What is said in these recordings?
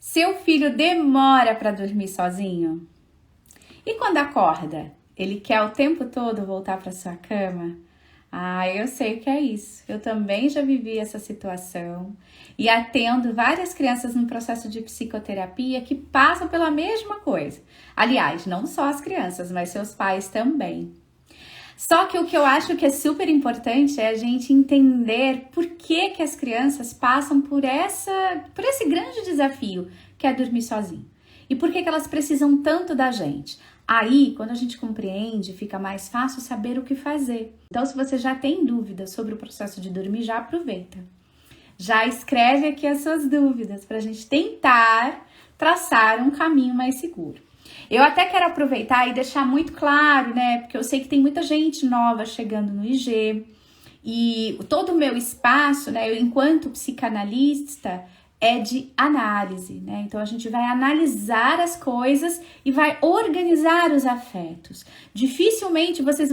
Seu filho demora para dormir sozinho? E quando acorda, ele quer o tempo todo voltar para sua cama? Ah, eu sei o que é isso. Eu também já vivi essa situação e atendo várias crianças no processo de psicoterapia que passam pela mesma coisa. Aliás, não só as crianças, mas seus pais também. Só que o que eu acho que é super importante é a gente entender por que as crianças passam por esse grande desafio que é dormir sozinho. E por que elas precisam tanto da gente. Aí, quando a gente compreende, fica mais fácil saber o que fazer. Então, se você já tem dúvidas sobre o processo de dormir, já aproveita. Já escreve aqui as suas dúvidas para a gente tentar traçar um caminho mais seguro. Eu até quero aproveitar e deixar muito claro, né? Porque eu sei que tem muita gente nova chegando no IG e todo o meu espaço, né? Eu, enquanto psicanalista, é de análise, né? Então a gente vai analisar as coisas e vai organizar os afetos. Dificilmente vocês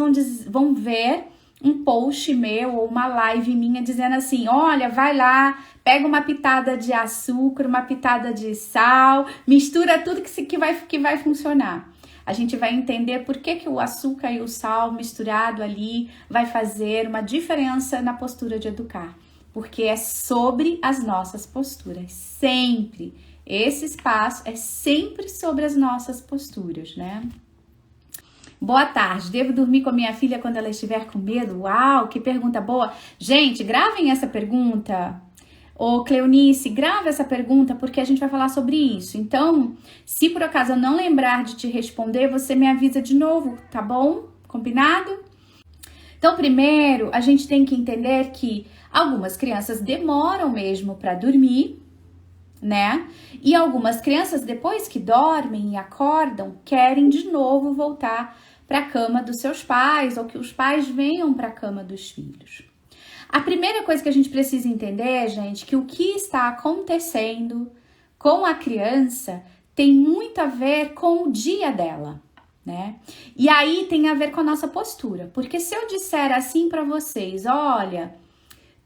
vão ver um post meu ou uma live minha dizendo assim: olha, vai lá, pega uma pitada de açúcar, uma pitada de sal, mistura tudo que vai funcionar. A gente vai entender por que o açúcar e o sal misturado ali vai fazer uma diferença na postura de educar. Porque é sobre as nossas posturas, sempre. Esse espaço é sempre sobre as nossas posturas, né? Boa tarde, devo dormir com a minha filha quando ela estiver com medo? Uau, que pergunta boa. Gente, gravem essa pergunta. Ô Cleonice, grava essa pergunta porque a gente vai falar sobre isso. Então, se por acaso eu não lembrar de te responder, você me avisa de novo, tá bom? Combinado? Então, primeiro, a gente tem que entender que algumas crianças demoram mesmo para dormir, né? E algumas crianças, depois que dormem e acordam, querem de novo voltar para a cama dos seus pais ou que os pais venham para a cama dos filhos. A primeira coisa que a gente precisa entender, gente, que o que está acontecendo com a criança tem muito a ver com o dia dela, né? E aí tem a ver com a nossa postura, porque se eu disser assim para vocês, olha,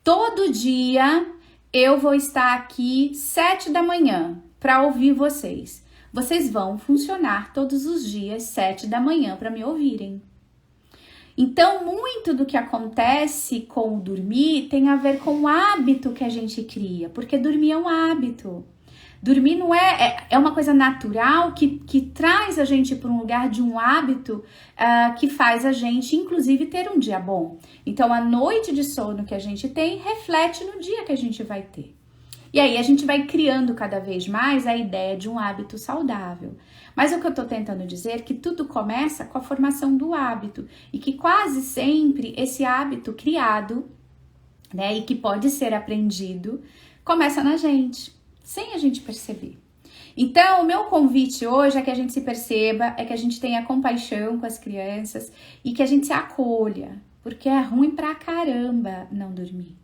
todo dia eu vou estar aqui 7 da manhã para ouvir vocês. Vocês vão funcionar todos os dias 7 da manhã para me ouvirem. Então, muito do que acontece com o dormir tem a ver com o hábito que a gente cria, porque dormir é um hábito. Dormir não é uma coisa natural que traz a gente para um lugar de um hábito que faz a gente, inclusive, ter um dia bom. Então, a noite de sono que a gente tem reflete no dia que a gente vai ter. E aí, a gente vai criando cada vez mais a ideia de um hábito saudável. Mas o que eu tô tentando dizer é que tudo começa com a formação do hábito e que quase sempre esse hábito criado, né, e que pode ser aprendido, começa na gente, sem a gente perceber. Então, o meu convite hoje é que a gente se perceba, é que a gente tenha compaixão com as crianças e que a gente se acolha, porque é ruim pra caramba não dormir.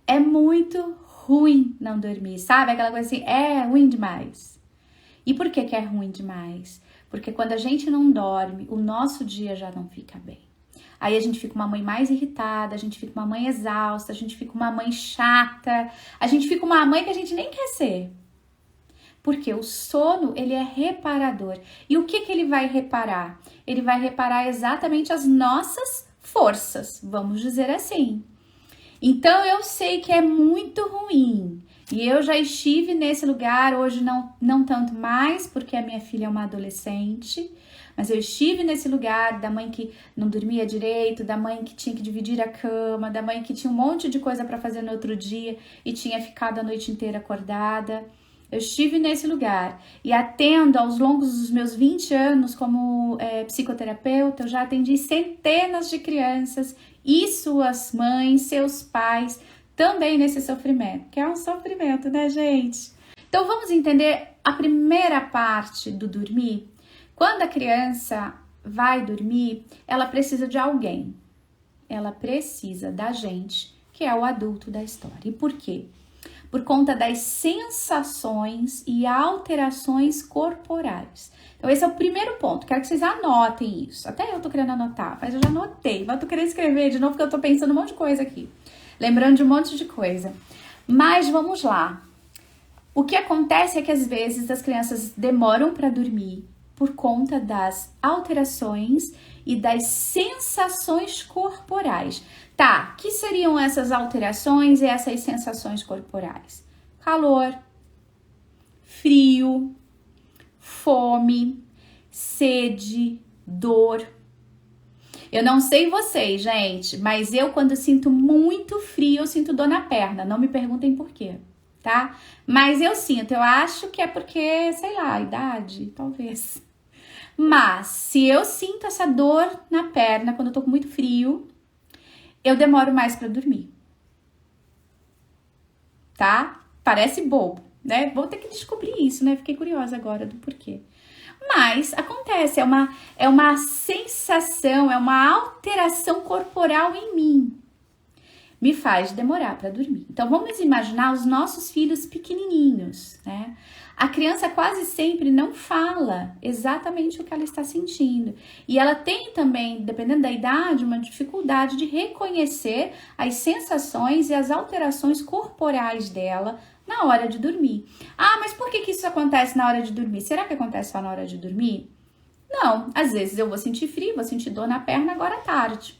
É muito ruim não dormir, sabe? Aquela coisa assim, é ruim demais. E por que é ruim demais? Porque quando a gente não dorme, o nosso dia já não fica bem. Aí a gente fica uma mãe mais irritada, a gente fica uma mãe exausta, a gente fica uma mãe chata, a gente fica uma mãe que a gente nem quer ser. Porque o sono, ele é reparador. E o que ele vai reparar? Ele vai reparar exatamente as nossas forças, vamos dizer assim. Então, eu sei que é muito ruim. E eu já estive nesse lugar, hoje não tanto mais, porque a minha filha é uma adolescente. Mas eu estive nesse lugar da mãe que não dormia direito, da mãe que tinha que dividir a cama, da mãe que tinha um monte de coisa para fazer no outro dia e tinha ficado a noite inteira acordada. Eu estive nesse lugar e atendo aos longos dos meus 20 anos como psicoterapeuta, eu já atendi centenas de crianças e suas mães, seus pais, também nesse sofrimento, que é um sofrimento, né, gente? Então, vamos entender a primeira parte do dormir. Quando a criança vai dormir, ela precisa de alguém. Ela precisa da gente, que é o adulto da história. E por quê? Por conta das sensações e alterações corporais. Então, esse é o primeiro ponto. Quero que vocês anotem isso. Até eu tô querendo anotar, mas eu já anotei. Mas eu tô querendo escrever de novo, porque eu tô pensando um monte de coisa aqui. Lembrando de um monte de coisa. Mas vamos lá. O que acontece é que às vezes as crianças demoram para dormir por conta das alterações e das sensações corporais. Tá, que seriam essas alterações e essas sensações corporais? Calor, frio, fome, sede, dor. Eu não sei vocês, gente, mas eu quando sinto muito frio, eu sinto dor na perna. Não me perguntem por quê, tá? Mas eu sinto, eu acho que é porque, sei lá, a idade, talvez. Mas se eu sinto essa dor na perna quando eu tô com muito frio, eu demoro mais para dormir. Tá? Parece bobo, né? Vou ter que descobrir isso, né? Fiquei curiosa agora do porquê. Mas acontece, é uma sensação, é uma alteração corporal em mim. Me faz demorar para dormir. Então vamos imaginar os nossos filhos pequenininhos, né? A criança quase sempre não fala exatamente o que ela está sentindo. E ela tem também, dependendo da idade, uma dificuldade de reconhecer as sensações e as alterações corporais dela na hora de dormir. Ah, mas por que isso acontece na hora de dormir? Será que acontece só na hora de dormir? Não, às vezes eu vou sentir frio, vou sentir dor na perna agora à tarde.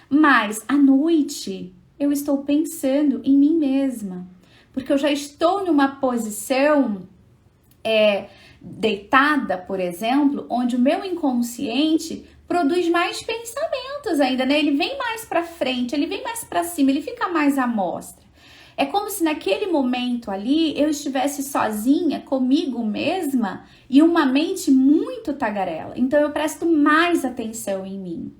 Mas à noite eu estou pensando em mim mesma, porque eu já estou numa posição deitada, por exemplo, onde o meu inconsciente produz mais pensamentos ainda, né? Ele vem mais para frente, ele vem mais para cima, ele fica mais à mostra. É como se naquele momento ali eu estivesse sozinha comigo mesma e uma mente muito tagarela. Então eu presto mais atenção em mim.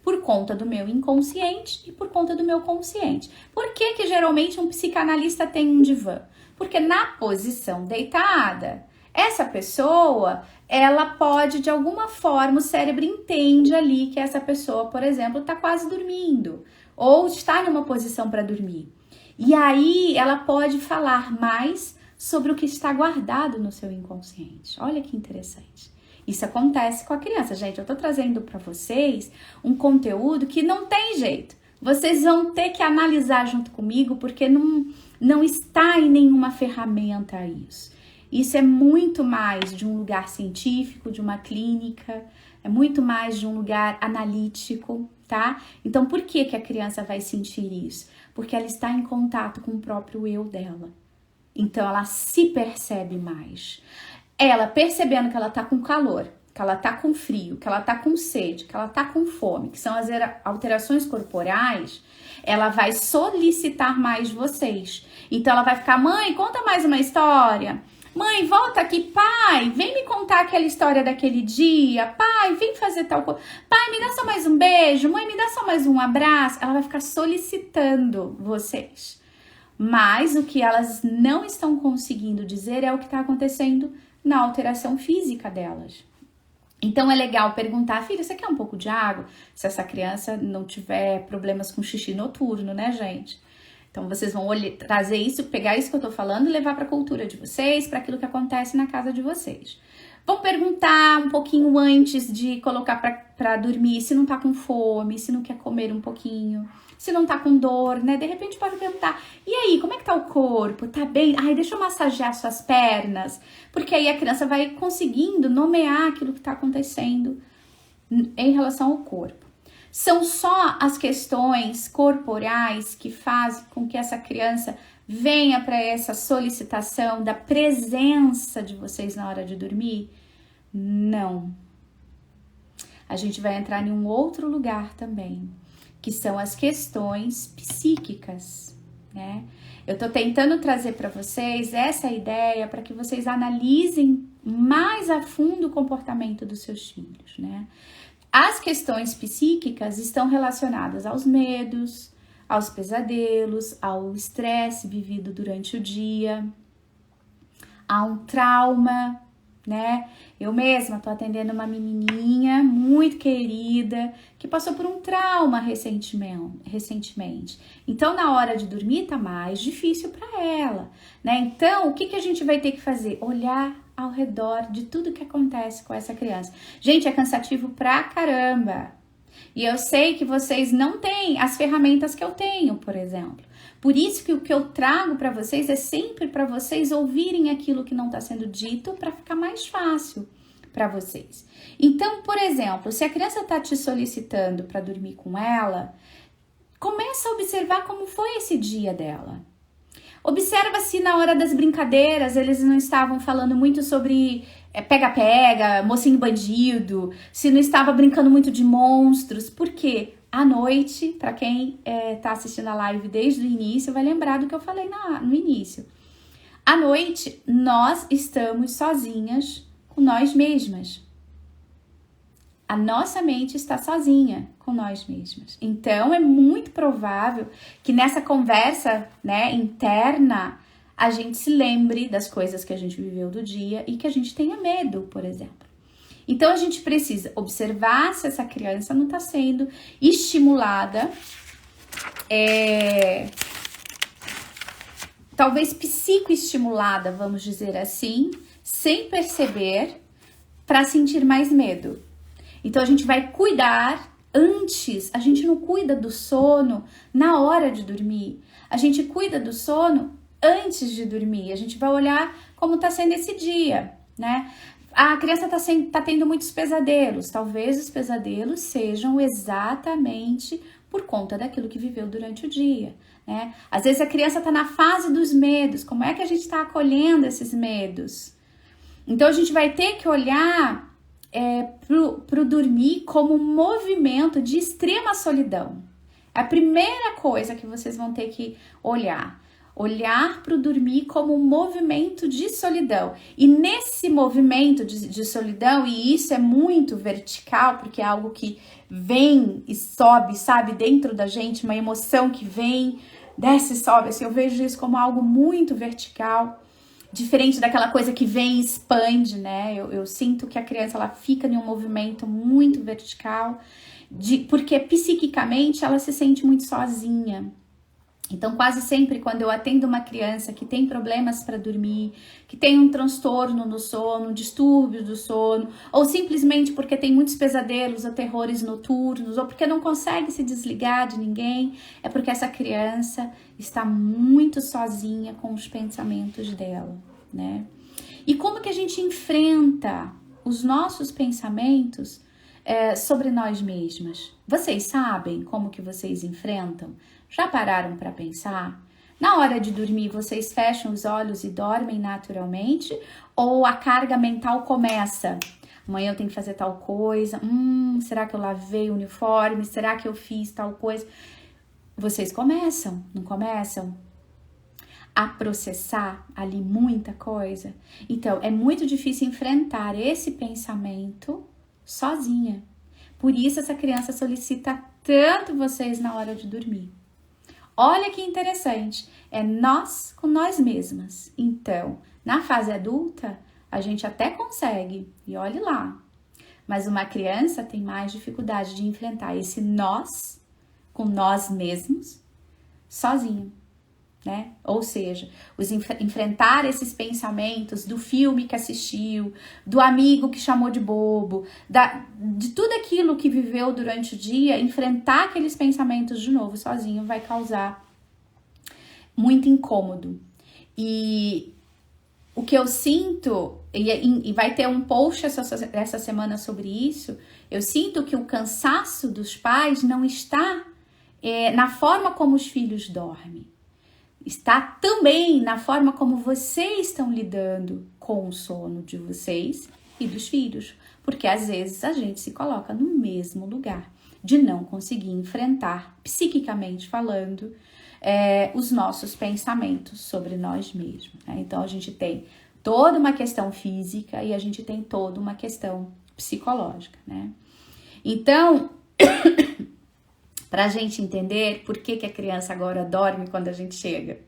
Por conta do meu inconsciente e por conta do meu consciente. Por que geralmente um psicanalista tem um divã? Porque na posição deitada, essa pessoa, ela pode, de alguma forma, o cérebro entende ali que essa pessoa, por exemplo, está quase dormindo ou está numa posição para dormir. E aí ela pode falar mais sobre o que está guardado no seu inconsciente. Olha que interessante. Isso acontece com a criança. Gente, eu tô trazendo para vocês um conteúdo que não tem jeito. Vocês vão ter que analisar junto comigo, porque não está em nenhuma ferramenta isso. Isso é muito mais de um lugar científico, de uma clínica, é muito mais de um lugar analítico, tá? Então, por que a criança vai sentir isso? Porque ela está em contato com o próprio eu dela. Então, ela se percebe mais. Ela percebendo que ela tá com calor, que ela tá com frio, que ela tá com sede, que ela tá com fome, que são as alterações corporais, ela vai solicitar mais vocês. Então ela vai ficar, mãe, conta mais uma história. Mãe, volta aqui, pai, vem me contar aquela história daquele dia. Pai, vem fazer tal coisa. Pai, me dá só mais um beijo. Mãe, me dá só mais um abraço. Ela vai ficar solicitando vocês. Mas o que elas não estão conseguindo dizer é o que está acontecendo na alteração física delas. Então é legal perguntar, filha, você quer um pouco de água? Se essa criança não tiver problemas com xixi noturno, né, gente? Então vocês vão trazer isso, pegar isso que eu tô falando e levar para a cultura de vocês, para aquilo que acontece na casa de vocês. Vão perguntar um pouquinho antes de colocar para dormir se não tá com fome, se não quer comer um pouquinho, se não tá com dor, né? De repente pode perguntar, e aí, como é que tá o corpo? Tá bem? Ai, deixa eu massagear suas pernas. Porque aí a criança vai conseguindo nomear aquilo que tá acontecendo em relação ao corpo. São só as questões corporais que fazem com que essa criança venha para essa solicitação da presença de vocês na hora de dormir? Não. A gente vai entrar em um outro lugar também, que são as questões psíquicas, né? Eu tô tentando trazer para vocês essa ideia para que vocês analisem mais a fundo o comportamento dos seus filhos, né? As questões psíquicas estão relacionadas aos medos, aos pesadelos, ao estresse vivido durante o dia, a um trauma, né? Eu mesma tô atendendo uma menininha muito querida que passou por um trauma recentemente. Então, na hora de dormir tá mais difícil para ela, né? Então, o que a gente vai ter que fazer? Olhar ao redor de tudo que acontece com essa criança. Gente, é cansativo pra caramba. E eu sei que vocês não têm as ferramentas que eu tenho, por exemplo. Por isso que o que eu trago para vocês é sempre para vocês ouvirem aquilo que não está sendo dito, para ficar mais fácil para vocês. Então, por exemplo, se a criança está te solicitando para dormir com ela, começa a observar como foi esse dia dela. Observa se na hora das brincadeiras eles não estavam falando muito sobre pega-pega, mocinho bandido, se não estava brincando muito de monstros. Por quê? À noite, para quem tá assistindo a live desde o início, vai lembrar do que eu falei no início. À noite, nós estamos sozinhas com nós mesmas. A nossa mente está sozinha com nós mesmas. Então, é muito provável que nessa conversa, né, interna, a gente se lembre das coisas que a gente viveu do dia e que a gente tenha medo, por exemplo. Então, a gente precisa observar se essa criança não está sendo estimulada, talvez psicoestimulada, vamos dizer assim, sem perceber, para sentir mais medo. Então, a gente vai cuidar antes, a gente não cuida do sono na hora de dormir, a gente cuida do sono antes de dormir, a gente vai olhar como está sendo esse dia, né? A criança tá tendo muitos pesadelos, talvez os pesadelos sejam exatamente por conta daquilo que viveu durante o dia, né? Às vezes a criança tá na fase dos medos, como é que a gente está acolhendo esses medos? Então, a gente vai ter que olhar pro dormir como um movimento de extrema solidão. É a primeira coisa que vocês vão ter que olhar para o dormir como um movimento de solidão. E nesse movimento de solidão, e isso é muito vertical, porque é algo que vem e sobe, sabe, dentro da gente, uma emoção que vem, desce e sobe, assim, eu vejo isso como algo muito vertical, diferente daquela coisa que vem e expande, né? Eu sinto que a criança, ela fica em um movimento muito vertical, porque psiquicamente ela se sente muito sozinha. Então, quase sempre quando eu atendo uma criança que tem problemas para dormir, que tem um transtorno no sono, um distúrbio do sono, ou simplesmente porque tem muitos pesadelos ou terrores noturnos, ou porque não consegue se desligar de ninguém, é porque essa criança está muito sozinha com os pensamentos dela, né? E como que a gente enfrenta os nossos pensamentos sobre nós mesmas? Vocês sabem como que vocês enfrentam? Já pararam para pensar? Na hora de dormir, vocês fecham os olhos e dormem naturalmente? Ou a carga mental começa? Amanhã eu tenho que fazer tal coisa. Será que eu lavei o uniforme? Será que eu fiz tal coisa? Vocês começam, não começam? A processar ali muita coisa. Então, é muito difícil enfrentar esse pensamento sozinha. Por isso, essa criança solicita tanto vocês na hora de dormir. Olha que interessante, é nós com nós mesmas. Então, na fase adulta, a gente até consegue, e olhe lá. Mas uma criança tem mais dificuldade de enfrentar esse nós com nós mesmos sozinho, né? Ou seja, enfrentar esses pensamentos do filme que assistiu, do amigo que chamou de bobo, de tudo aquilo que viveu durante o dia, enfrentar aqueles pensamentos de novo sozinho vai causar muito incômodo. E o que eu sinto, e vai ter um post essa semana sobre isso, eu sinto que o cansaço dos pais não está na forma como os filhos dormem. Está também na forma como vocês estão lidando com o sono de vocês e dos filhos. Porque às vezes a gente se coloca no mesmo lugar, de não conseguir enfrentar, psiquicamente falando, os nossos pensamentos sobre nós mesmos, né? Então a gente tem toda uma questão física e a gente tem toda uma questão psicológica, né? Então, para a gente entender por que a criança agora dorme quando a gente chega.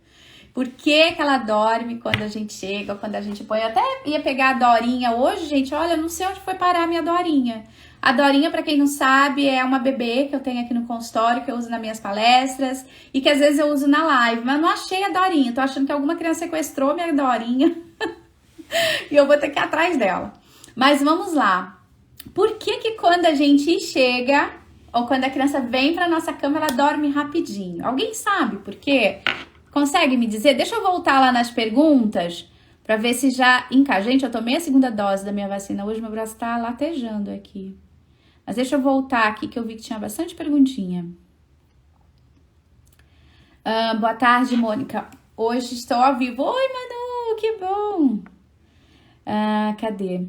Por que ela dorme quando a gente chega, quando a gente põe... Eu até ia pegar a Dorinha hoje, gente, olha, não sei onde foi parar a minha Dorinha. A Dorinha, para quem não sabe, é uma bebê que eu tenho aqui no consultório, que eu uso nas minhas palestras e que às vezes eu uso na live, mas eu não achei a Dorinha. Tô achando que alguma criança sequestrou minha Dorinha e eu vou ter que ir atrás dela. Mas vamos lá. Por que quando a gente chega... ou quando a criança vem para nossa cama, ela dorme rapidinho? Alguém sabe por quê? Consegue me dizer? Deixa eu voltar lá nas perguntas para ver se já encaixa. Gente, eu tomei a segunda dose da minha vacina hoje, meu braço tá latejando aqui. Mas deixa eu voltar aqui que eu vi que tinha bastante perguntinha. Boa tarde, Mônica. Hoje estou ao vivo. Oi, Manu, que bom. Cadê?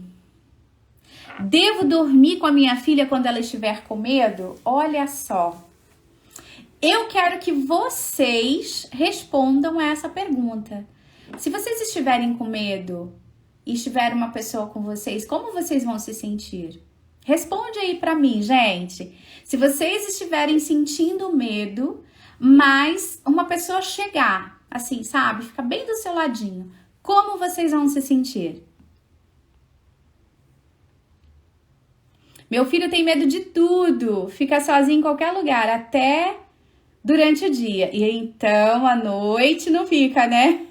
Devo dormir com a minha filha quando ela estiver com medo? Olha só. Eu quero que vocês respondam essa pergunta. Se vocês estiverem com medo e estiver uma pessoa com vocês, como vocês vão se sentir? Responde aí pra mim, gente. Se vocês estiverem sentindo medo, mas uma pessoa chegar, assim, sabe? Ficar bem do seu ladinho, como vocês vão se sentir? Meu filho tem medo de tudo, fica sozinho em qualquer lugar, até durante o dia. E então, à noite não fica, né?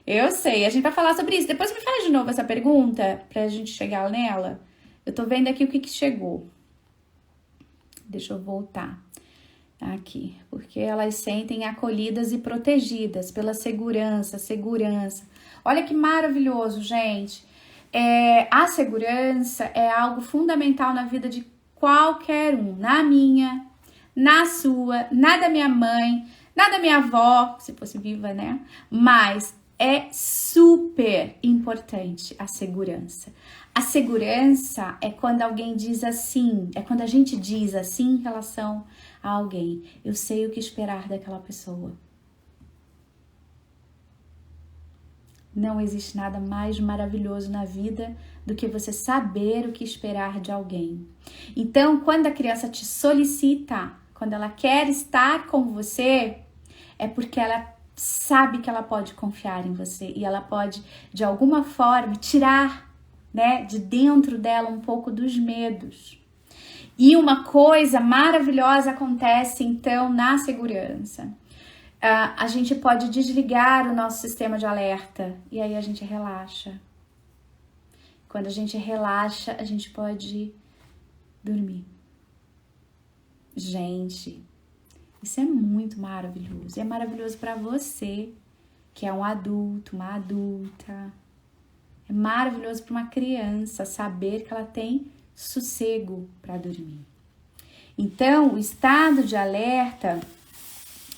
Eu sei, a gente vai falar sobre isso. Depois me faz de novo essa pergunta pra gente chegar nela. Eu tô vendo aqui o que chegou. Deixa eu voltar aqui. Porque elas sentem acolhidas e protegidas pela segurança. Olha que maravilhoso, gente. A segurança é algo fundamental na vida de qualquer um. Na minha, na sua, na da minha mãe, na da minha avó, se fosse viva, né? Mas é super importante a segurança. A segurança é quando alguém diz assim, é quando a gente diz assim em relação a alguém. Eu sei o que esperar daquela pessoa. Não existe nada mais maravilhoso na vida do que você saber o que esperar de alguém. Então, quando a criança te solicita, quando ela quer estar com você, é porque ela sabe que ela pode confiar em você e ela pode, de alguma forma, tirar, né, de dentro dela um pouco dos medos. E uma coisa maravilhosa acontece, então, na segurança. A gente pode desligar o nosso sistema de alerta e aí a gente relaxa. Quando a gente relaxa, a gente pode dormir. Gente, isso é muito maravilhoso. É maravilhoso para você, que é um adulto, uma adulta. É maravilhoso para uma criança saber que ela tem sossego para dormir. Então, o estado de alerta,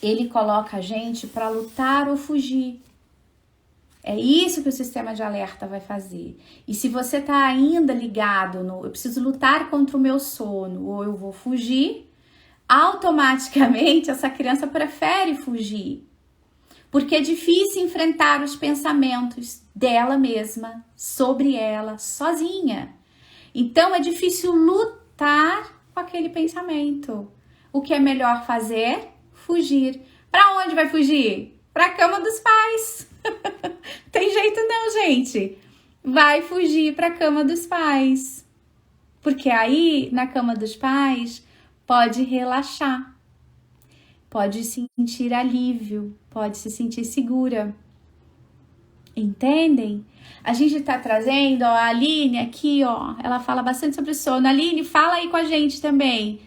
ele coloca a gente para lutar ou fugir. É isso que o sistema de alerta vai fazer. E se você tá ainda ligado no eu preciso lutar contra o meu sono ou eu vou fugir, automaticamente essa criança prefere fugir. Porque é difícil enfrentar os pensamentos dela mesma, sobre ela, sozinha. Então é difícil lutar com aquele pensamento. O que é melhor fazer? Fugir. Para onde vai fugir? Para a cama dos pais. Tem jeito não, gente. Vai fugir para a cama dos pais. Porque aí, na cama dos pais, pode relaxar. Pode sentir alívio, pode se sentir segura. Entendem? A gente tá trazendo, ó, a Aline aqui, ó, ela fala bastante sobre sono. Aline, fala aí com a gente também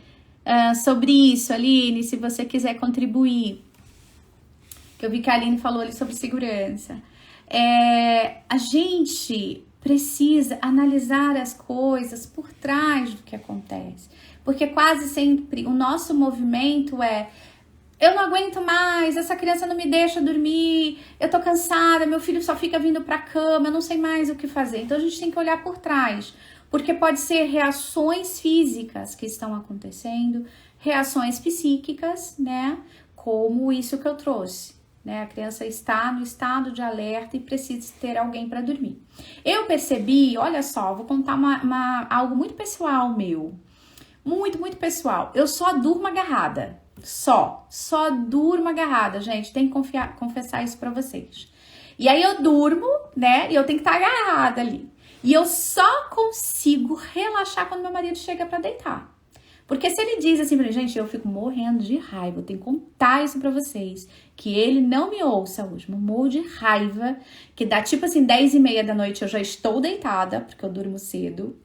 sobre isso, Aline, se você quiser contribuir. Que eu vi que a Aline falou ali sobre segurança. A gente precisa analisar as coisas por trás do que acontece. Porque quase sempre o nosso movimento eu não aguento mais, essa criança não me deixa dormir, eu tô cansada, meu filho só fica vindo pra cama, eu não sei mais o que fazer. Então a gente tem que olhar por trás, porque pode ser reações físicas que estão acontecendo, reações psíquicas, né? Como isso que eu trouxe, né? A criança está no estado de alerta e precisa ter alguém para dormir. Eu percebi, olha só, vou contar algo muito pessoal meu, muito pessoal. Eu só durmo agarrada. Só durmo agarrada, gente, tem que confessar isso pra vocês. E aí eu durmo, né, e eu tenho que estar agarrada ali. E eu só consigo relaxar quando meu marido chega pra deitar. Porque se ele diz assim pra mim, gente, eu fico morrendo de raiva, eu tenho que contar isso pra vocês, que ele não me ouça hoje, eu morro de raiva, que dá tipo assim 10h30 da noite eu já estou deitada, porque eu durmo cedo.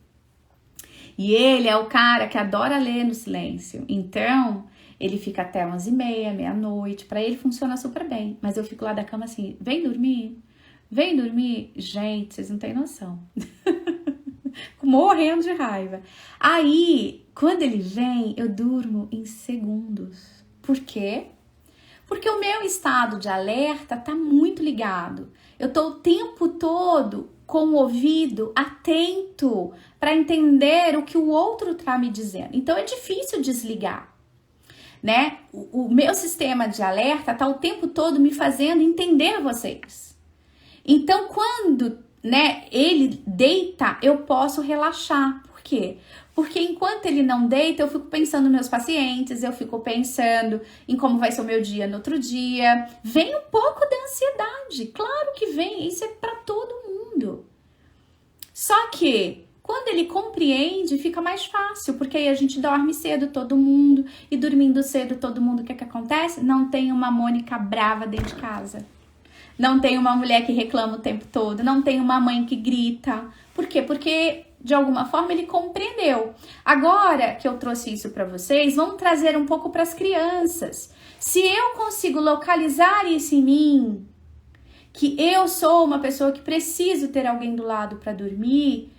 E ele é o cara que adora ler no silêncio, então Ele fica até 11h30, meia-noite, pra ele funciona super bem. Mas eu fico lá da cama assim, vem dormir? Vem dormir? Gente, vocês não têm noção. Morrendo de raiva. Aí, quando ele vem, eu durmo em segundos. Por quê? Porque o meu estado de alerta tá muito ligado. Eu tô o tempo todo com o ouvido atento para entender o que o outro tá me dizendo. Então é difícil desligar, né? O meu sistema de alerta tá o tempo todo me fazendo entender vocês. Então quando, né, ele deita, eu posso relaxar. Por quê? Porque enquanto ele não deita, eu fico pensando nos meus pacientes, eu fico pensando em como vai ser o meu dia no outro dia. Vem um pouco da ansiedade, claro que vem, isso é para todo mundo. Só que quando ele compreende, fica mais fácil, porque aí a gente dorme cedo todo mundo, e dormindo cedo todo mundo, o que acontece? Não tem uma Mônica brava dentro de casa. Não tem uma mulher que reclama o tempo todo, não tem uma mãe que grita. Por quê? Porque de alguma forma ele compreendeu. Agora que eu trouxe isso para vocês, vamos trazer um pouco para as crianças. Se eu consigo localizar isso em mim, que eu sou uma pessoa que preciso ter alguém do lado para dormir,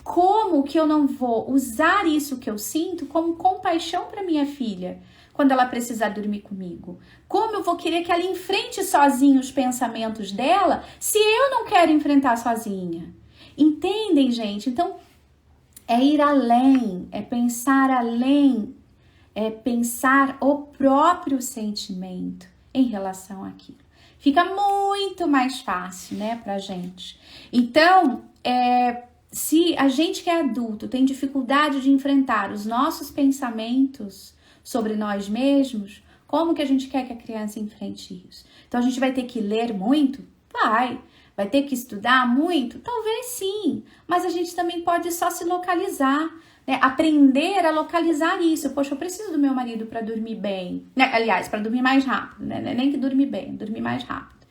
como que eu não vou usar isso que eu sinto como compaixão para minha filha quando ela precisar dormir comigo? Como eu vou querer que ela enfrente sozinha os pensamentos dela se eu não quero enfrentar sozinha? Entendem, gente? Então, é ir além, é pensar além, é pensar o próprio sentimento em relação àquilo. Fica muito mais fácil, né, pra gente. Então, se a gente que é adulto tem dificuldade de enfrentar os nossos pensamentos sobre nós mesmos, como que a gente quer que a criança enfrente isso? Então, a gente vai ter que ler muito? Vai ter que estudar muito? Talvez sim, mas a gente também pode só se localizar, né? Aprender a localizar isso. Poxa, eu preciso do meu marido para dormir bem, né? Aliás, para dormir mais rápido, né? Nem que dormir bem, dormir mais rápido.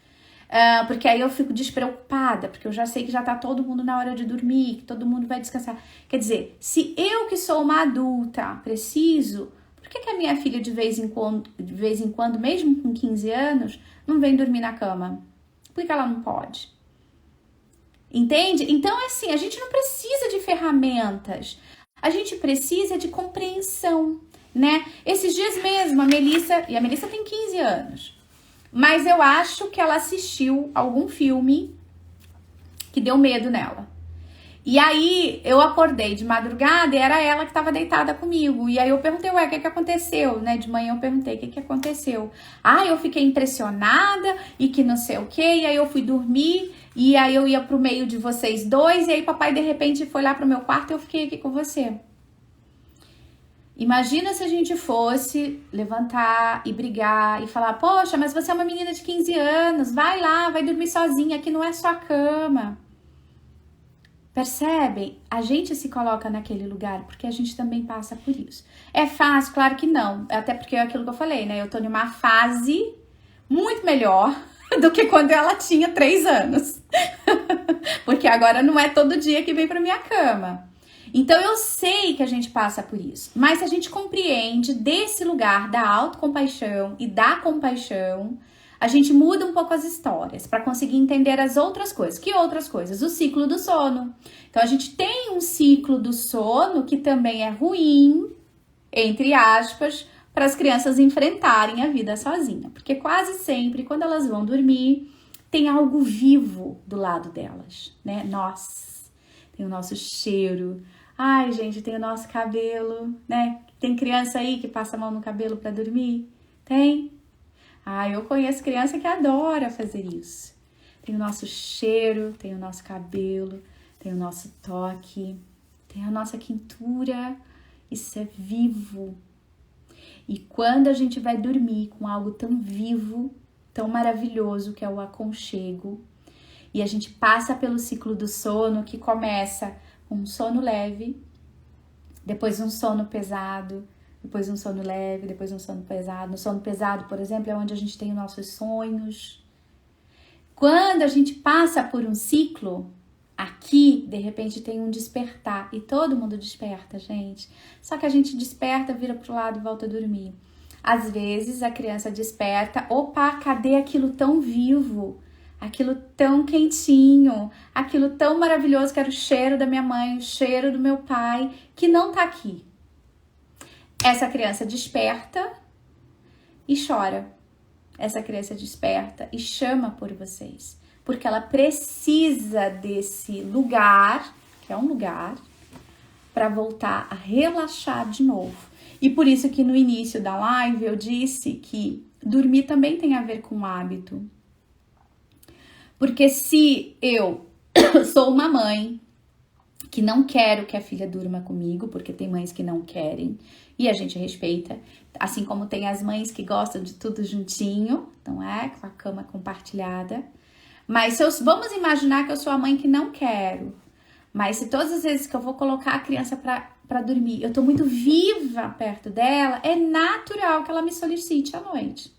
Porque aí eu fico despreocupada, porque eu já sei que já tá todo mundo na hora de dormir, que todo mundo vai descansar. Quer dizer, se eu que sou uma adulta preciso, por que a minha filha de vez em quando, mesmo com 15 anos, não vem dormir na cama? Por que ela não pode? Entende? Então, assim, a gente não precisa de ferramentas. A gente precisa de compreensão, né? Esses dias mesmo, a Melissa tem 15 anos. Mas eu acho que ela assistiu algum filme que deu medo nela. E aí, eu acordei de madrugada e era ela que estava deitada comigo. E aí eu perguntei, o que aconteceu? Né? De manhã eu perguntei, o que aconteceu? Eu fiquei impressionada e que não sei o quê. E aí eu fui dormir e aí eu ia pro meio de vocês dois. E aí papai de repente foi lá pro meu quarto e eu fiquei aqui com você. Imagina se a gente fosse levantar e brigar e falar, poxa, mas você é uma menina de 15 anos, vai lá, vai dormir sozinha, aqui não é sua cama. Percebem? A gente se coloca naquele lugar porque a gente também passa por isso. É fácil? Claro que não. Até porque é aquilo que eu falei, né? Eu tô numa fase muito melhor do que quando ela tinha 3 anos. Porque agora não é todo dia que vem pra minha cama. Então eu sei que a gente passa por isso. Mas se a gente compreende desse lugar da autocompaixão e da compaixão, a gente muda um pouco as histórias para conseguir entender as outras coisas. Que outras coisas? O ciclo do sono. Então, a gente tem um ciclo do sono que também é ruim, entre aspas, para as crianças enfrentarem a vida sozinha. Porque quase sempre, quando elas vão dormir, tem algo vivo do lado delas, né? Nós, tem o nosso cheiro. Ai, gente, tem o nosso cabelo, né? Tem criança aí que passa a mão no cabelo para dormir? Tem? Eu conheço criança que adora fazer isso. Tem o nosso cheiro, tem o nosso cabelo, tem o nosso toque, tem a nossa quentura. Isso é vivo. E quando a gente vai dormir com algo tão vivo, tão maravilhoso, que é o aconchego, e a gente passa pelo ciclo do sono, que começa com um sono leve, depois um sono pesado, depois um sono leve, depois um sono pesado. No sono pesado, por exemplo, é onde a gente tem os nossos sonhos. Quando a gente passa por um ciclo, aqui, de repente, tem um despertar. E todo mundo desperta, gente. Só que a gente desperta, vira pro lado e volta a dormir. Às vezes a criança desperta, opa, cadê aquilo tão vivo? Aquilo tão quentinho, aquilo tão maravilhoso que era o cheiro da minha mãe, o cheiro do meu pai, que não tá aqui. Essa criança desperta e chora. Essa criança desperta e chama por vocês, porque ela precisa desse lugar, que é um lugar, para voltar a relaxar de novo. E por isso que no início da live eu disse que dormir também tem a ver com hábito. Porque se eu sou uma mãe que não quero que a filha durma comigo, porque tem mães que não querem, e a gente respeita, assim como tem as mães que gostam de tudo juntinho, não é? Com a cama compartilhada. Mas vamos imaginar que eu sou a mãe que não quero, mas se todas as vezes que eu vou colocar a criança para dormir, eu tô muito viva perto dela, é natural que ela me solicite à noite.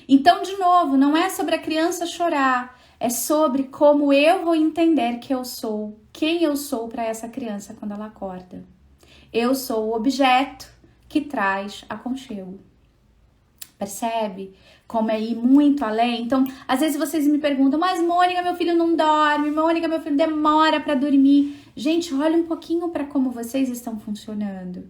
Então, de novo, não é sobre a criança chorar, é sobre como eu vou entender que eu sou, quem eu sou para essa criança quando ela acorda. Eu sou o objeto que traz aconchego. Percebe? Como é ir muito além. Então, às vezes vocês me perguntam, mas Mônica, meu filho não dorme, Mônica, meu filho demora para dormir. Gente, olha um pouquinho para como vocês estão funcionando.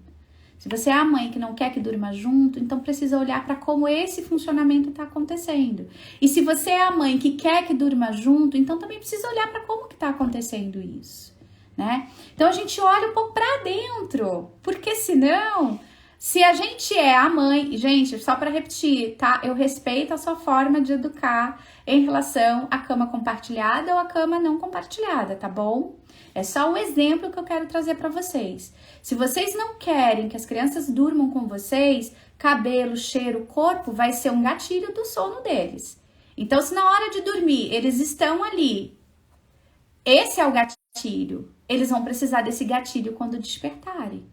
Se você é a mãe que não quer que durma junto, então precisa olhar para como esse funcionamento está acontecendo. E se você é a mãe que quer que durma junto, então também precisa olhar para como que está acontecendo isso, né? Então a gente olha um pouco para dentro, porque senão, se a gente é a mãe, gente, só para repetir, tá? Eu respeito a sua forma de educar em relação à cama compartilhada ou à cama não compartilhada, tá bom? É só um exemplo que eu quero trazer para vocês. Se vocês não querem que as crianças durmam com vocês, cabelo, cheiro, corpo vai ser um gatilho do sono deles. Então, se na hora de dormir eles estão ali, esse é o gatilho, eles vão precisar desse gatilho quando despertarem.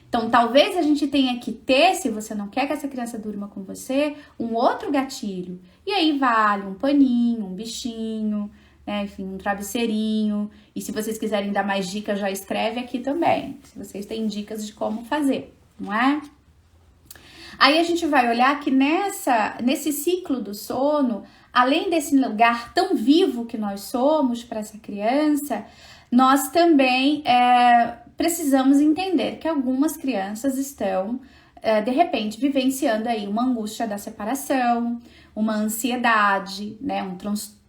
Então, talvez a gente tenha que ter, se você não quer que essa criança durma com você, um outro gatilho. E aí vale um paninho, um bichinho, né? Enfim, um travesseirinho. E se vocês quiserem dar mais dicas, já escreve aqui também. Se vocês têm dicas de como fazer, não é? Aí a gente vai olhar que nesse ciclo do sono, além desse lugar tão vivo que nós somos para essa criança, nós também precisamos entender que algumas crianças estão, de repente, vivenciando aí uma angústia da separação, uma ansiedade, né,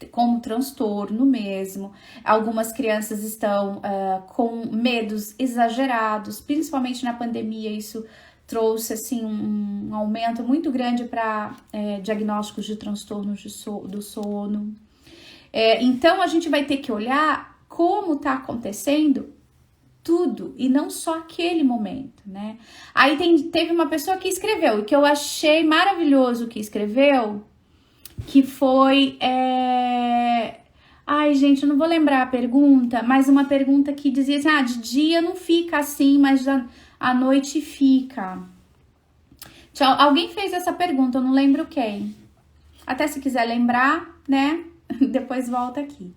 como transtorno mesmo. Algumas crianças estão com medos exagerados, principalmente na pandemia, isso trouxe assim um aumento muito grande para diagnósticos de transtornos do sono. Então a gente vai ter que olhar como está acontecendo tudo e não só aquele momento, né? Aí teve uma pessoa que escreveu e que eu achei maravilhoso que escreveu, que foi ai, gente, eu não vou lembrar a pergunta, mas uma pergunta que dizia assim, de dia não fica assim, mas à noite fica. Alguém fez essa pergunta, eu não lembro quem. Até se quiser lembrar, né? Depois volta aqui.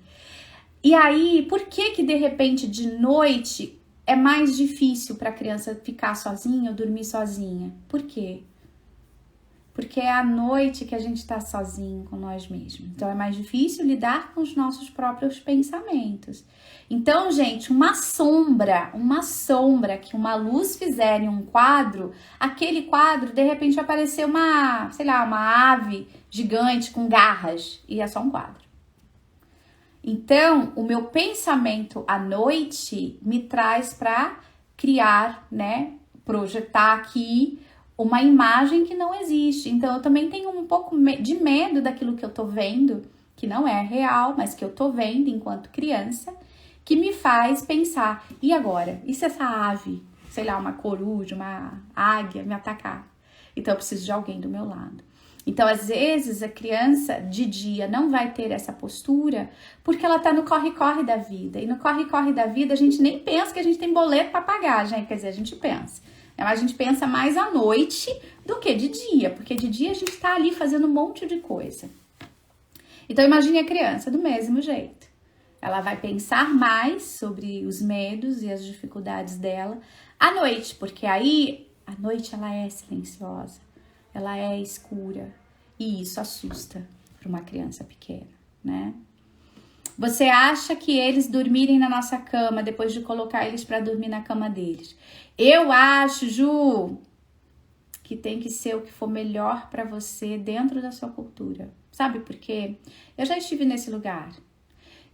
E aí, por que de repente de noite é mais difícil para a criança ficar sozinha ou dormir sozinha? Por quê? Porque é à noite que a gente está sozinho com nós mesmos. Então é mais difícil lidar com os nossos próprios pensamentos. Então, gente, uma sombra que uma luz fizer em um quadro, aquele quadro, de repente, vai aparecer uma ave gigante com garras e é só um quadro. Então, o meu pensamento à noite me traz para criar, né, projetar aqui uma imagem que não existe. Então, eu também tenho um pouco de medo daquilo que eu tô vendo, que não é real, mas que eu tô vendo enquanto criança, que me faz pensar, e agora? E se essa ave, uma coruja, uma águia me atacar? Então, eu preciso de alguém do meu lado. Então, às vezes, a criança de dia não vai ter essa postura porque ela tá no corre-corre da vida. E no corre-corre da vida, a gente nem pensa que a gente tem boleto para pagar, gente. Quer dizer, a gente pensa. Mas a gente pensa mais à noite do que de dia, porque de dia a gente tá ali fazendo um monte de coisa. Então, imagine a criança do mesmo jeito. Ela vai pensar mais sobre os medos e as dificuldades dela à noite, porque aí, à noite, ela é silenciosa. ela é escura. E isso assusta para uma criança pequena, né? Você acha que eles dormirem na nossa cama depois de colocar eles para dormir na cama deles? Eu acho, Ju, que tem que ser o que for melhor para você dentro da sua cultura. Sabe por quê? Eu já estive nesse lugar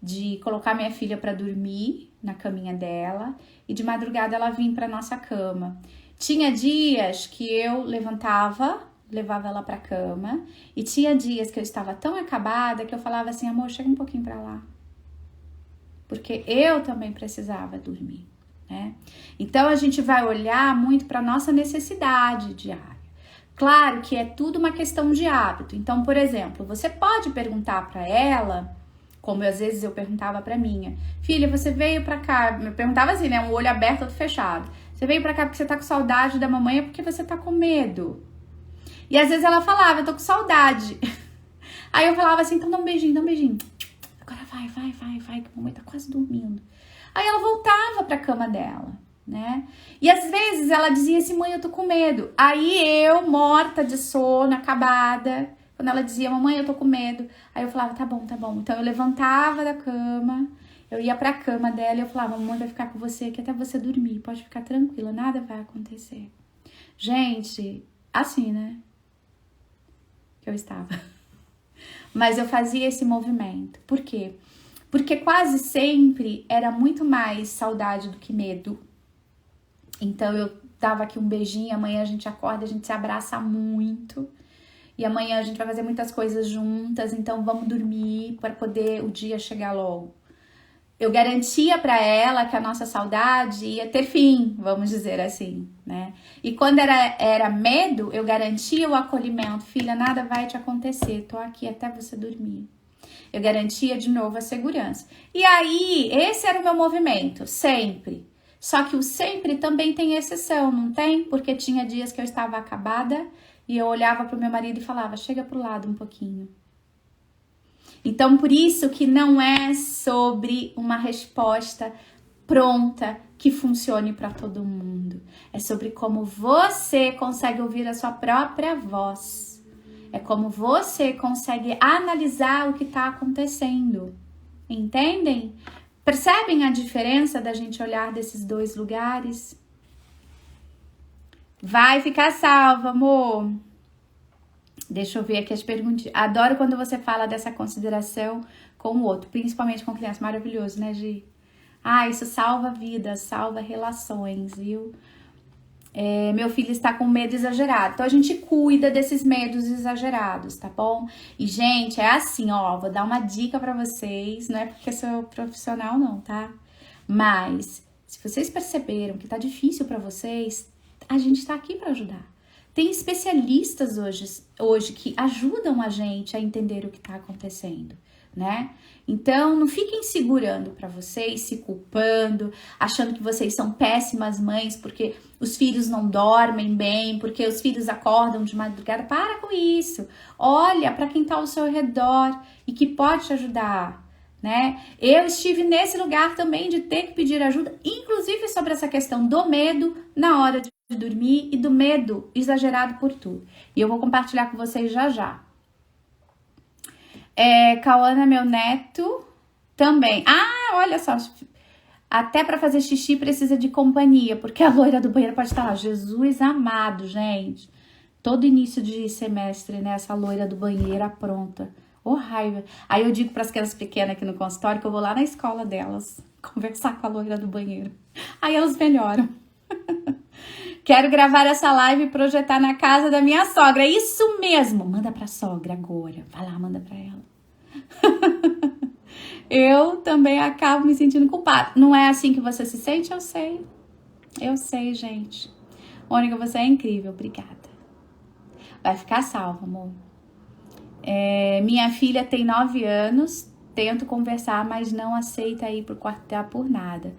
de colocar minha filha para dormir na caminha dela e de madrugada ela vir para nossa cama. Tinha dias que eu levava ela para cama e tinha dias que eu estava tão acabada que eu falava assim, amor, chega um pouquinho para lá. Porque eu também precisava dormir, né? Então a gente vai olhar muito para nossa necessidade diária. Claro que é tudo uma questão de hábito. Então, por exemplo, você pode perguntar para ela, como às vezes eu perguntava para minha filha, você veio para cá, eu perguntava assim, né, um olho aberto, outro fechado. Você veio para cá porque você tá com saudade da mamãe ou porque você tá com medo? E às vezes ela falava, eu tô com saudade. Aí eu falava assim, então dá um beijinho, dá um beijinho. Agora vai, que a mamãe tá quase dormindo. Aí ela voltava pra cama dela, né? E às vezes ela dizia assim, mãe, eu tô com medo. Aí eu, morta de sono, acabada, quando ela dizia, mamãe, eu tô com medo. Aí eu falava, tá bom. Então eu levantava da cama, eu ia pra cama dela e eu falava, mamãe vai ficar com você aqui até você dormir. Pode ficar tranquila, nada vai acontecer. Gente, assim, né? Que eu estava. Mas eu fazia esse movimento. Por quê? Porque quase sempre era muito mais saudade do que medo. Então eu dava aqui um beijinho, amanhã a gente acorda, a gente se abraça muito. E amanhã a gente vai fazer muitas coisas juntas, então vamos dormir para poder o dia chegar logo. Eu garantia para ela que a nossa saudade ia ter fim, vamos dizer assim, né? E quando era medo, eu garantia o acolhimento. Filha, nada vai te acontecer, tô aqui até você dormir. Eu garantia de novo a segurança. E aí, esse era o meu movimento, sempre. Só que o sempre também tem exceção, não tem? Porque tinha dias que eu estava acabada e eu olhava pro meu marido e falava, chega pro lado um pouquinho. Então, por isso que não é sobre uma resposta pronta que funcione para todo mundo. É sobre como você consegue ouvir a sua própria voz. É como você consegue analisar o que está acontecendo. Entendem? Percebem a diferença da gente olhar desses dois lugares? Vai ficar salva, amor. Deixa eu ver aqui as perguntinhas. Adoro quando você fala dessa consideração com o outro, principalmente com criança. Maravilhoso, né, Gi? Ah, isso salva vidas, salva relações, viu? Meu filho está com medo exagerado. Então, a gente cuida desses medos exagerados, tá bom? E, gente, é assim, ó, vou dar uma dica pra vocês. Não é porque sou profissional, não, tá? Mas, se vocês perceberam que tá difícil pra vocês, a gente tá aqui pra ajudar. Tem especialistas hoje que ajudam a gente a entender o que está acontecendo, né? Então, não fiquem segurando para vocês, se culpando, achando que vocês são péssimas mães porque os filhos não dormem bem, porque os filhos acordam de madrugada. Para com isso. Olha para quem está ao seu redor e que pode te ajudar, né? Eu estive nesse lugar também de ter que pedir ajuda, inclusive sobre essa questão do medo na hora de dormir e do medo exagerado por tudo. E eu vou compartilhar com vocês já. Cauana, meu neto, também. Ah, olha só. Até para fazer xixi precisa de companhia, porque a loira do banheiro pode estar lá. Jesus amado, gente. Todo início de semestre, né? Essa loira do banheiro apronta. Ô, raiva. Aí eu digo para as crianças pequenas aqui no consultório que eu vou lá na escola delas conversar com a loira do banheiro. Aí elas melhoram. Quero gravar essa live e projetar na casa da minha sogra. É isso mesmo. Manda pra sogra agora. Vai lá, manda pra ela. Eu também acabo me sentindo culpada. Não é assim que você se sente? Eu sei. Eu sei, gente. Mônica, você é incrível. Obrigada. Vai ficar salva, amor. Minha filha tem 9 anos. Tento conversar, mas não aceita ir pro quartel por nada.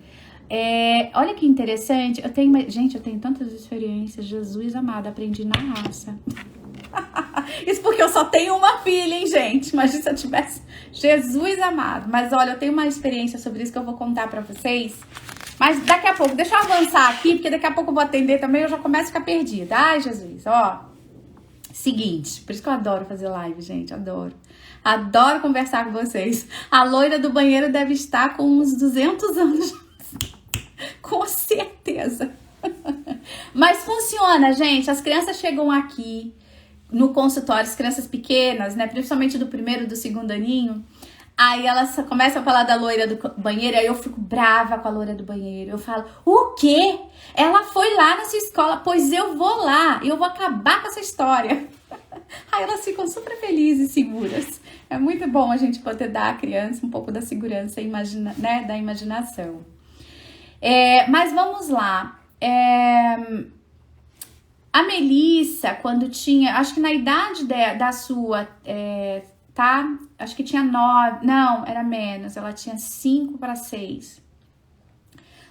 Olha que interessante, eu tenho tantas experiências, Jesus amado, aprendi na raça. Isso porque eu só tenho uma filha, hein, gente? Imagina se eu tivesse, Jesus amado. Mas olha, eu tenho uma experiência sobre isso que eu vou contar pra vocês. Mas daqui a pouco, deixa eu avançar aqui, porque daqui a pouco eu vou atender também, eu já começo a ficar perdida. Ai, Jesus, ó. Seguinte, por isso que eu adoro fazer live, gente, adoro. Adoro conversar com vocês. A loira do banheiro deve estar com uns 200 anos, com certeza. Mas funciona, gente. As crianças chegam aqui no consultório, as crianças pequenas, né, principalmente do primeiro e do segundo aninho, aí elas começam a falar da loira do banheiro, aí eu fico brava com a loira do banheiro. Eu falo, o quê? Ela foi lá nessa escola? Pois eu vou lá, eu vou acabar com essa história. Aí elas ficam super felizes e seguras. É muito bom a gente poder dar à criança um pouco da segurança, né, da imaginação. Mas vamos lá. A Melissa, quando tinha, acho que na idade da sua, tá? Acho que tinha 9, não, era menos, ela tinha 5 para 6.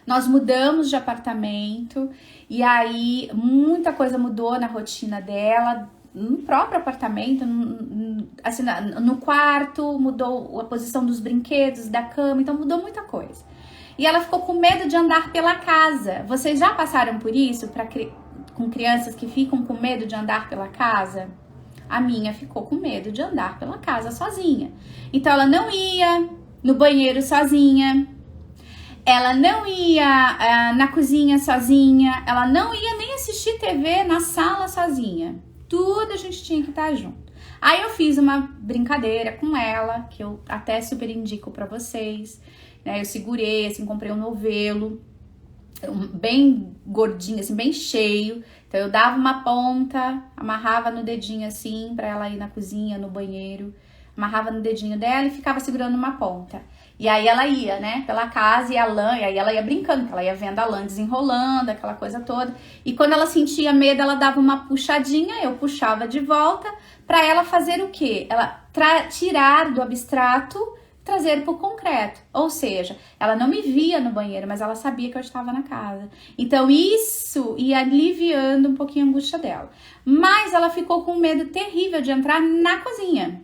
Nós mudamos de apartamento e aí muita coisa mudou na rotina dela, no próprio apartamento, assim, no quarto, mudou a posição dos brinquedos, da cama, então mudou muita coisa. E ela ficou com medo de andar pela casa. Vocês já passaram por isso com crianças que ficam com medo de andar pela casa? A minha ficou com medo de andar pela casa sozinha. Então ela não ia no banheiro sozinha, ela não ia na cozinha sozinha, ela não ia nem assistir TV na sala sozinha. Tudo a gente tinha que estar junto. Aí eu fiz uma brincadeira com ela, que eu até super indico pra vocês, né? Eu segurei, assim, comprei um novelo, bem gordinho, assim, bem cheio. Então eu dava uma ponta, amarrava no dedinho assim, pra ela ir na cozinha, no banheiro, amarrava no dedinho dela e ficava segurando uma ponta. E aí ela ia, né, pela casa e a lã, e aí ela ia brincando, ela ia vendo a lã desenrolando, aquela coisa toda. E quando ela sentia medo, ela dava uma puxadinha, eu puxava de volta, pra ela fazer o quê? Ela tirar do abstrato, trazer para o concreto. Ou seja, ela não me via no banheiro, mas ela sabia que eu estava na casa. Então isso ia aliviando um pouquinho a angústia dela. Mas ela ficou com um medo terrível de entrar na cozinha.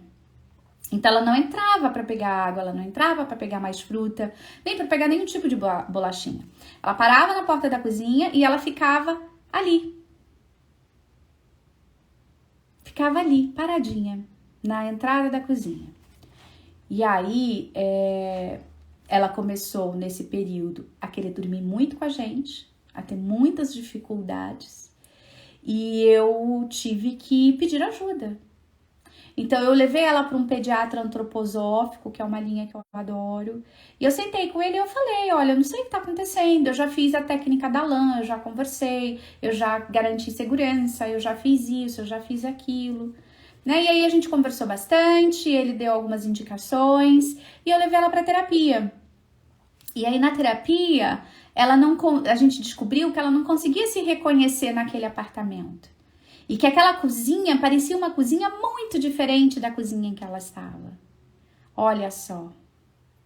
Então ela não entrava para pegar água, ela não entrava para pegar mais fruta, nem para pegar nenhum tipo de bolachinha. Ela parava na porta da cozinha e ela ficava ali. Ficava ali, paradinha, na entrada da cozinha. E aí, ela começou nesse período a querer dormir muito com a gente, a ter muitas dificuldades, e eu tive que pedir ajuda. Então eu levei ela para um pediatra antroposófico, que é uma linha que eu adoro, e eu sentei com ele e eu falei, olha, eu não sei o que tá acontecendo, eu já fiz a técnica da lã, eu já conversei, eu já garanti segurança, eu já fiz isso, eu já fiz aquilo, né? E aí a gente conversou bastante, ele deu algumas indicações e eu levei ela para terapia. E aí na terapia, a gente descobriu que ela não conseguia se reconhecer naquele apartamento. E que aquela cozinha parecia uma cozinha muito diferente da cozinha em que ela estava. Olha só,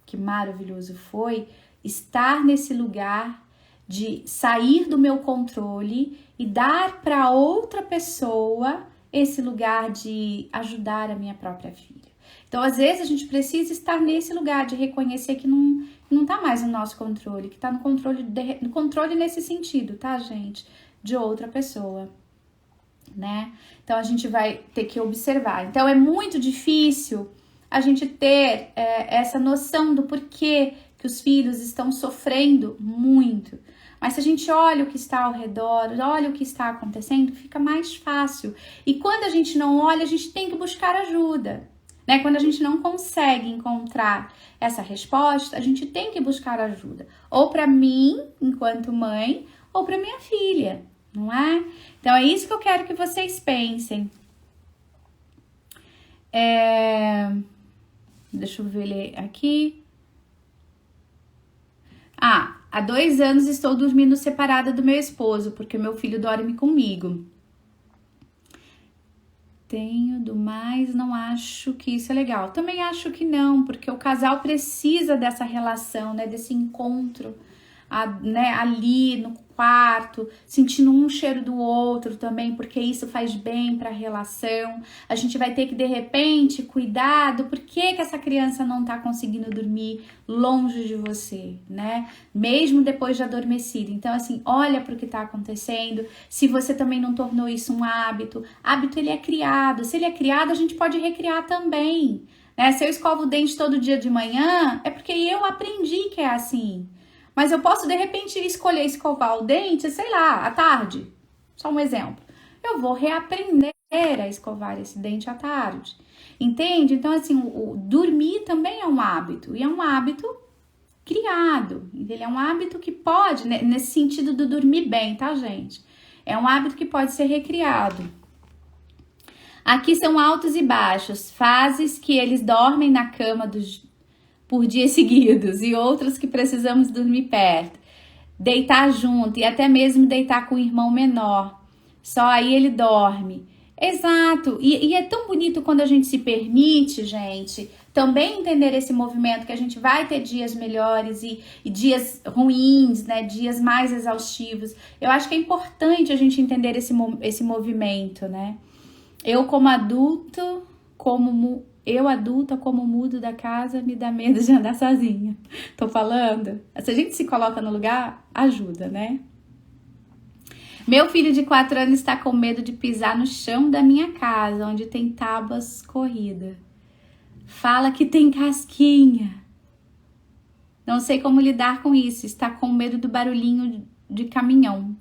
que maravilhoso foi estar nesse lugar de sair do meu controle e dar para outra pessoa esse lugar de ajudar a minha própria filha. Então, às vezes, a gente precisa estar nesse lugar de reconhecer que não tá mais no nosso controle, que tá no controle nesse sentido, tá, gente? De outra pessoa, né? Então, a gente vai ter que observar. Então, é muito difícil a gente ter essa noção do porquê que os filhos estão sofrendo muito. Mas se a gente olha o que está ao redor, olha o que está acontecendo, fica mais fácil. E quando a gente não olha, a gente tem que buscar ajuda, né? Quando a gente não consegue encontrar essa resposta, a gente tem que buscar ajuda. Ou para mim, enquanto mãe, ou para minha filha, não é? Então é isso que eu quero que vocês pensem. Deixa eu ver aqui. Há 2 anos estou dormindo separada do meu esposo, porque meu filho dorme comigo. Mas não acho que isso é legal. Também acho que não, porque o casal precisa dessa relação, né, desse encontro né, ali no quarto, sentindo um cheiro do outro também, porque isso faz bem para a relação. A gente vai ter que, de repente, cuidar do porquê que essa criança não tá conseguindo dormir longe de você, né? Mesmo depois de adormecida. Então, assim, olha para o que tá acontecendo. Se você também não tornou isso um hábito. Hábito, ele é criado. Se ele é criado, a gente pode recriar também, né? Se eu escovo o dente todo dia de manhã, é porque eu aprendi que é assim. Mas eu posso, de repente, escolher escovar o dente, sei lá, à tarde. Só um exemplo. Eu vou reaprender a escovar esse dente à tarde. Entende? Então, assim, o dormir também é um hábito. E é um hábito criado. Ele é um hábito que pode, nesse sentido do dormir bem, tá, gente? É um hábito que pode ser recriado. Aqui são altos e baixos, fases que eles dormem na cama por dias seguidos e outras que precisamos dormir perto, deitar junto e até mesmo deitar com o irmão menor. Só aí ele dorme. Exato. E é tão bonito quando a gente se permite, gente, também entender esse movimento, que a gente vai ter dias melhores e dias ruins, né? Dias mais exaustivos. Eu acho que é importante a gente entender esse movimento, né? Eu adulta, como mudo da casa, me dá medo de andar sozinha. Tô falando? Se a gente se coloca no lugar, ajuda, né? Meu filho de 4 anos está com medo de pisar no chão da minha casa, onde tem tábuas corridas. Fala que tem casquinha. Não sei como lidar com isso. Está com medo do barulhinho de caminhão.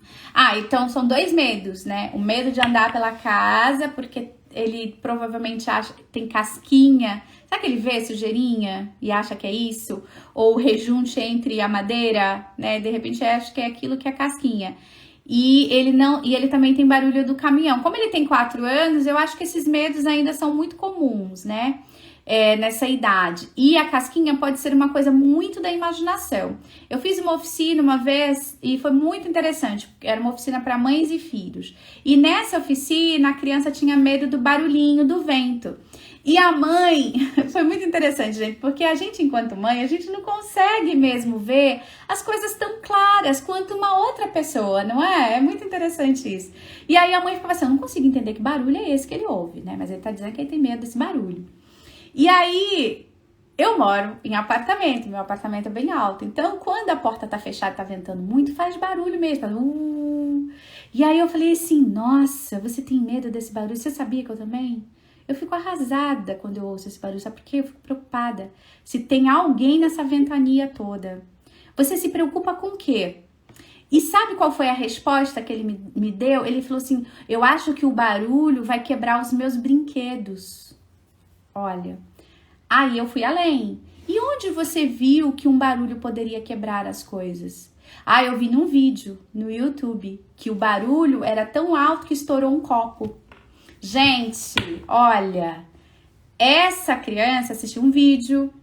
Então são 2 medos, né? O medo de andar pela casa, porque ele provavelmente acha que tem casquinha. Sabe que ele vê sujeirinha e acha que é isso? Ou o rejunte entre a madeira, né? De repente acha que é aquilo que é casquinha. E ele também tem barulho do caminhão. Como ele tem 4 anos, eu acho que esses medos ainda são muito comuns, né? Nessa idade. E a casquinha pode ser uma coisa muito da imaginação. Eu fiz uma oficina uma vez e foi muito interessante. Era uma oficina para mães e filhos. E nessa oficina a criança tinha medo do barulhinho do vento. E a mãe, foi muito interessante, gente, porque a gente, enquanto mãe, a gente não consegue mesmo ver as coisas tão claras quanto uma outra pessoa, não é? É muito interessante isso. E aí a mãe ficava assim, eu não consigo entender que barulho é esse que ele ouve, né? Mas ele tá dizendo que ele tem medo desse barulho. E aí, eu moro em apartamento, meu apartamento é bem alto, então quando a porta tá fechada, tá ventando muito, faz barulho mesmo, faz E aí eu falei assim, nossa, você tem medo desse barulho? Você sabia que eu também? Eu fico arrasada quando eu ouço esse barulho, sabe por quê? Eu fico preocupada se tem alguém nessa ventania toda. Você se preocupa com o quê? E sabe qual foi a resposta que ele me deu? Ele falou assim, eu acho que o barulho vai quebrar os meus brinquedos. Olha, aí eu fui além. E onde você viu que um barulho poderia quebrar as coisas? Eu vi num vídeo no YouTube que o barulho era tão alto que estourou um copo. Gente, olha, essa criança assistiu um vídeo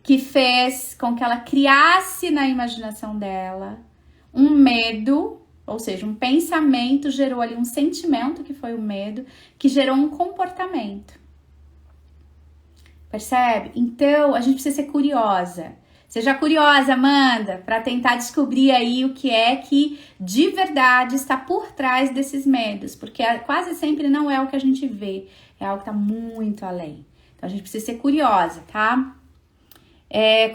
que fez com que ela criasse na imaginação dela um medo, ou seja, um pensamento gerou ali um sentimento, que foi o medo, que gerou um comportamento. Percebe? Então, a gente precisa ser curiosa. Seja curiosa, Amanda, para tentar descobrir aí o que é que de verdade está por trás desses medos, porque quase sempre não é o que a gente vê, é algo que está muito além. Então, a gente precisa ser curiosa, tá?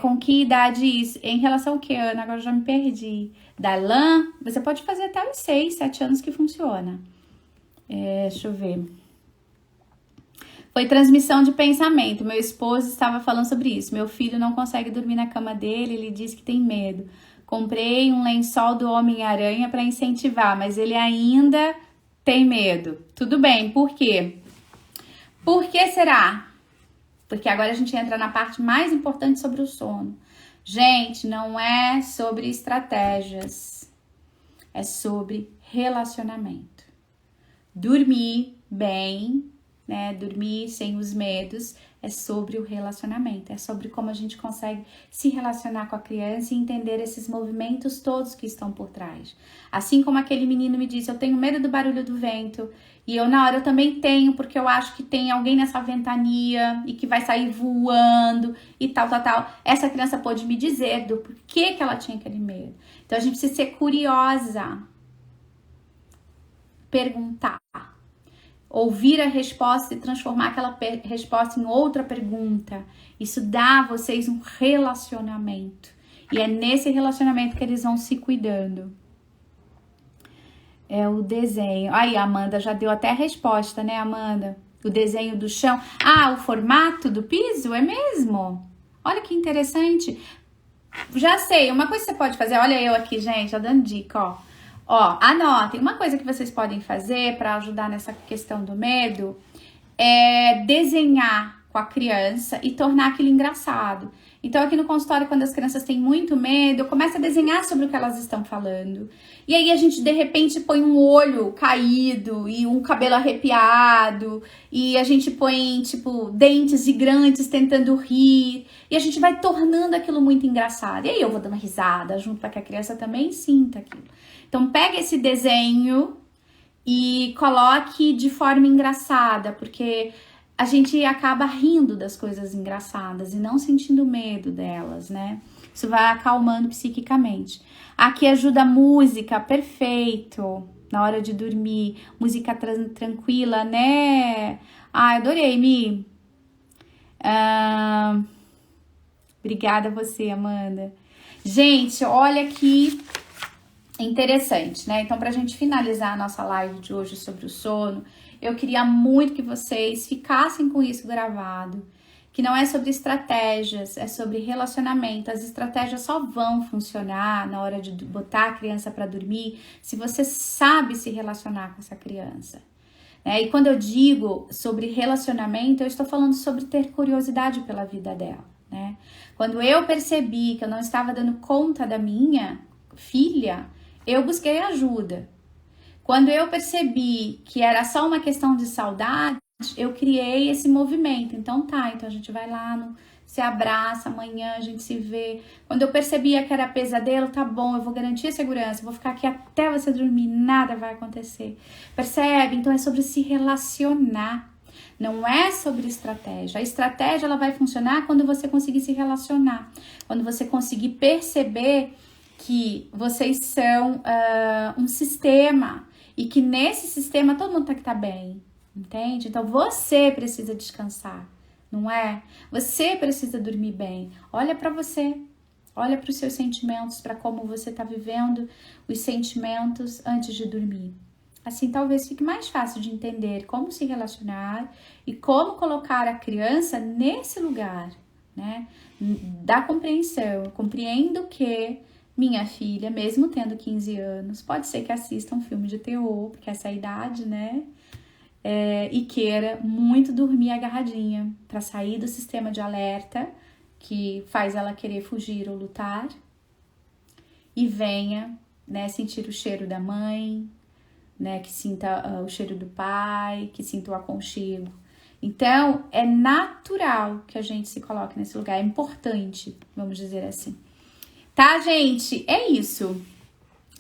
Com que idade isso? Em relação ao que, Ana? Agora eu já me perdi. Da lã, você pode fazer até os 6, 7 anos que funciona. Deixa eu ver. Foi transmissão de pensamento. Meu esposo estava falando sobre isso. Meu filho não consegue dormir na cama dele, ele diz que tem medo. Comprei um lençol do Homem-Aranha para incentivar, mas ele ainda tem medo. Tudo bem, por quê? Por que será? Porque agora a gente entra na parte mais importante sobre o sono. Gente, não é sobre estratégias, é sobre relacionamento. Dormir bem, né? Dormir sem os medos é sobre o relacionamento, é sobre como a gente consegue se relacionar com a criança e entender esses movimentos todos que estão por trás. Assim como aquele menino me disse, eu tenho medo do barulho do vento, e eu na hora eu também tenho, porque eu acho que tem alguém nessa ventania e que vai sair voando e tal. Essa criança pôde me dizer do porquê que ela tinha aquele medo. Então a gente precisa ser curiosa, perguntar, ouvir a resposta e transformar aquela resposta em outra pergunta. Isso dá a vocês um relacionamento. E é nesse relacionamento que eles vão se cuidando. É o desenho. Aí, a Amanda já deu até a resposta, né, Amanda? O desenho do chão. Ah, o formato do piso? É mesmo? Olha que interessante. Já sei, uma coisa que você pode fazer, olha eu aqui, gente, já dando dica, ó. Ó, anotem, uma coisa que vocês podem fazer para ajudar nessa questão do medo é desenhar com a criança e tornar aquilo engraçado. Então, aqui no consultório, quando as crianças têm muito medo, eu começo a desenhar sobre o que elas estão falando. E aí, a gente, de repente, põe um olho caído e um cabelo arrepiado. E a gente põe, tipo, dentes gigantes tentando rir. E a gente vai tornando aquilo muito engraçado. E aí, eu vou dando uma risada junto para que a criança também sinta aquilo. Então, pega esse desenho e coloque de forma engraçada, porque a gente acaba rindo das coisas engraçadas e não sentindo medo delas, né? Isso vai acalmando psiquicamente. Aqui ajuda a música, perfeito, na hora de dormir. Música tranquila, né? Ah, adorei, Mi. Obrigada a você, Amanda. Gente, olha que interessante, né? Então, pra gente finalizar a nossa live de hoje sobre o sono, eu queria muito que vocês ficassem com isso gravado, que não é sobre estratégias, é sobre relacionamento. As estratégias só vão funcionar na hora de botar a criança para dormir se você sabe se relacionar com essa criança. E quando eu digo sobre relacionamento, eu estou falando sobre ter curiosidade pela vida dela, né? Quando eu percebi que eu não estava dando conta da minha filha, eu busquei ajuda. Quando eu percebi que era só uma questão de saudade, eu criei esse movimento. Então a gente vai lá, se abraça, amanhã a gente se vê. Quando eu percebia que era pesadelo, tá bom, eu vou garantir a segurança, vou ficar aqui até você dormir, nada vai acontecer. Percebe? Então é sobre se relacionar. Não é sobre estratégia. A estratégia ela vai funcionar quando você conseguir se relacionar. Quando você conseguir perceber que vocês são um sistema e que nesse sistema todo mundo tá bem, entende? Então você precisa descansar, não é? Você precisa dormir bem. Olha para você, olha para os seus sentimentos, para como você tá vivendo os sentimentos antes de dormir. Assim talvez fique mais fácil de entender como se relacionar e como colocar a criança nesse lugar, né? Da compreensão. Eu compreendo que minha filha, mesmo tendo 15 anos, pode ser que assista um filme de terror, porque essa é a idade, né? E queira muito dormir agarradinha, para sair do sistema de alerta, que faz ela querer fugir ou lutar, e venha, né, sentir o cheiro da mãe, né, que sinta o cheiro do pai, que sinta o aconchego. Então, é natural que a gente se coloque nesse lugar, é importante, vamos dizer assim. Tá, gente? É isso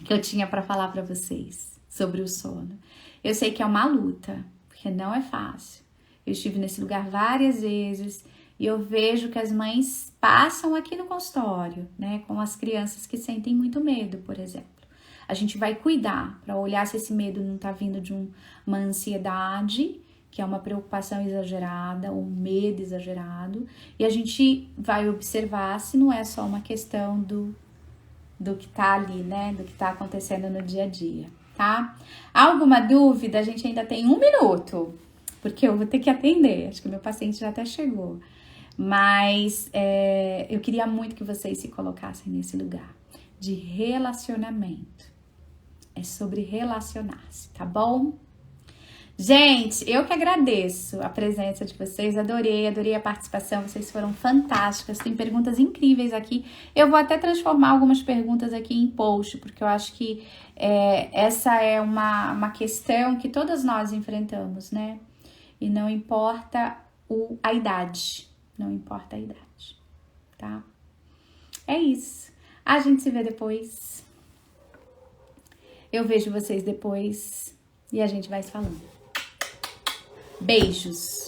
que eu tinha para falar para vocês sobre o sono. Eu sei que é uma luta, porque não é fácil. Eu estive nesse lugar várias vezes e eu vejo que as mães passam aqui no consultório, né, com as crianças que sentem muito medo, por exemplo. A gente vai cuidar para olhar se esse medo não tá vindo de uma ansiedade, que é uma preocupação exagerada, um medo exagerado, e a gente vai observar se não é só uma questão do que tá ali, né, do que tá acontecendo no dia a dia, tá? Alguma dúvida? A gente ainda tem 1 minuto, porque eu vou ter que atender, acho que meu paciente já até chegou, mas eu queria muito que vocês se colocassem nesse lugar de relacionamento, é sobre relacionar-se, tá bom? Gente, eu que agradeço a presença de vocês, adorei a participação, vocês foram fantásticas, tem perguntas incríveis aqui. Eu vou até transformar algumas perguntas aqui em post, porque eu acho que essa é uma questão que todas nós enfrentamos, né? E não importa a idade. Não importa a idade, tá? É isso. A gente se vê depois. Eu vejo vocês depois. E a gente vai se falando. Beijos.